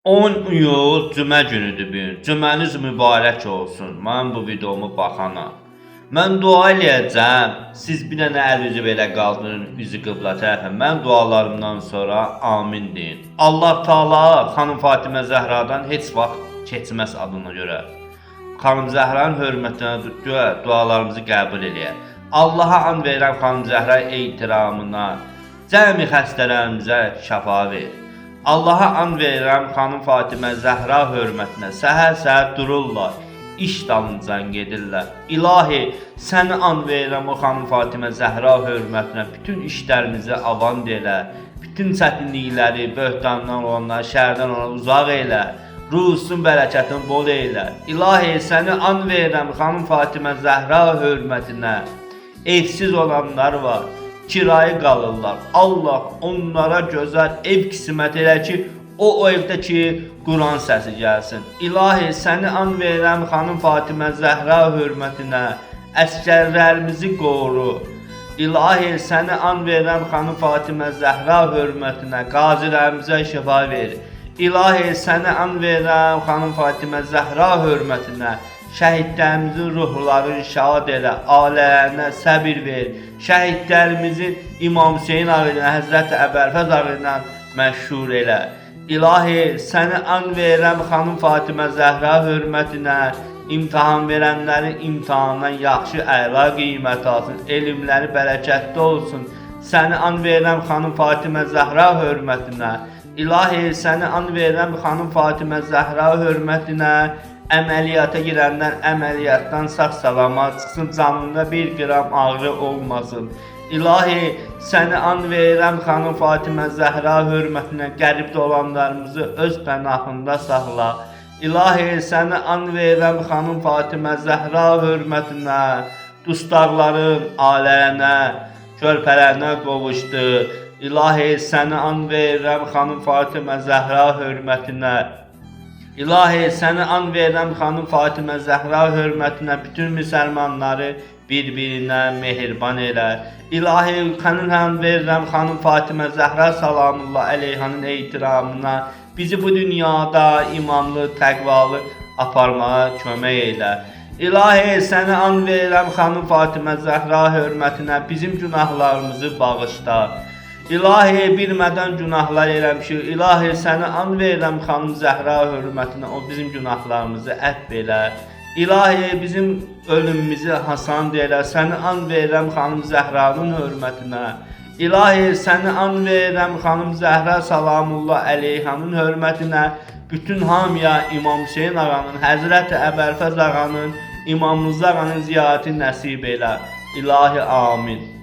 10 iyul cümə günüdür bu gün. Cüməniz mübarək olsun. Mən bu videomu baxana. Mən dua eləyəcəm. Siz bir dənə əlinizi belə qaldırın, üzü qiblə tərəfə. Mən dualarımdan sonra amin deyin. Allah Taala xanım Fatimə Zəhradan heç vaxt keçməz adına görə. Xanım Zəhranın hörmətinə dualarımızı qəbul eləyər. Allaha and verirəm xanım Zəhra ehtiramına, cəmi xəstələrimizə şəfa ver. Allaha and verirəm xanım Fatimə Zəhra hörmətinə. Səhər-səhər dururlar, iş dalıncan gedirlər. İlahi, səni and verirəm o xanım Fatimə Zəhra hörmətinə. Bütün işlərimizi avand elə. Bütün çətinlikləri, böhtandan olanlar, şərdən olanlar uzaq elə. Ruhusun bərəkətini bol elə. İlahi, səni and verirəm xanım Fatimə Zəhra hörmətinə. Evsiz olanlar var, kirayı qalırlar. Allah onlara gözəl ev qismət elə ki, o evdəki Quran səsi gəlsin. İlahi, səni and verirəm xanım Fatimə Zəhra hörmətinə. Əskərlərimizi qoru. İlahi, səni and verirəm xanım Fatimə Zəhra hörmətinə. Qazilərimizə şifa ver. İlahi, səni and verirəm xanım Fatimə Zəhra hörmətinə. Şəhidlərimizin ruhlarını şad elə, alələrine səbir ver. Şəhidlərimizin İmam Hüseyin ağı ilə, Həzrəti Əbərfəz ağı ilə məşhur elə. İlahi, səni and verirəm xanım Fatimə Zəhra hörmətinə. İmtahan verənlərin imtahandan yaxşı əla qiymət alsın, elmləri bərəkətli olsun. Səni and verirəm xanım Fatimə Zəhra hörmətinə. İlahi, səni and verirəm xanım Fatimə Zəhra hörmətinə. Əməliyyata girəndən əməliyyatdan sağ-salamat çıxsın, canında bir qram ağrı olmasın. İlahi, səni and verirəm xanım Fatimə Zəhra hörmətinə. Qəribdə olanlarımızı öz pənahında saxla. İlahi, səni and verirəm xanım Fatimə Zəhra hörmətinə. Dustaqların alərinə, körpələrinə qovuşdu. İlahi, səni and verirəm xanım Fatimə Zəhra hörmətinə. İlahi, səni and verirəm xanım Fatimə Zəhra hörmətinə. Bütün müsəlmanları bir-birinə mehriban elə. İlahi, sənin and verirəm xanım Fatimə Zəhra salamullah əleyhanın ehtiramına. Bizi bu dünyada imamlı, təqvalı aparmağa kömək elə. İlahi, səni and verirəm xanım Fatimə Zəhra hörmətinə. Bizim günahlarımızı bağışla. İlahi, bilmədən günahlar eləmişik. İlahi, səni and verirəm xanım Zəhra hörmətinə. O bizim günahlarımızı əfv elə. İlahi, bizim ölümümüzü hasand elə. Səni and verirəm xanım Zəhranın hörmətinə. İlahi, səni and verirəm xanım Zəhra salamullah əleyhanın hörmətinə. Bütün hamıya İmam Hüseyin ağanın, Həzrəti Əbərfəz ağanın, İmam Rıza ağanın ziyarəti nəsib elə. İlahi, amin.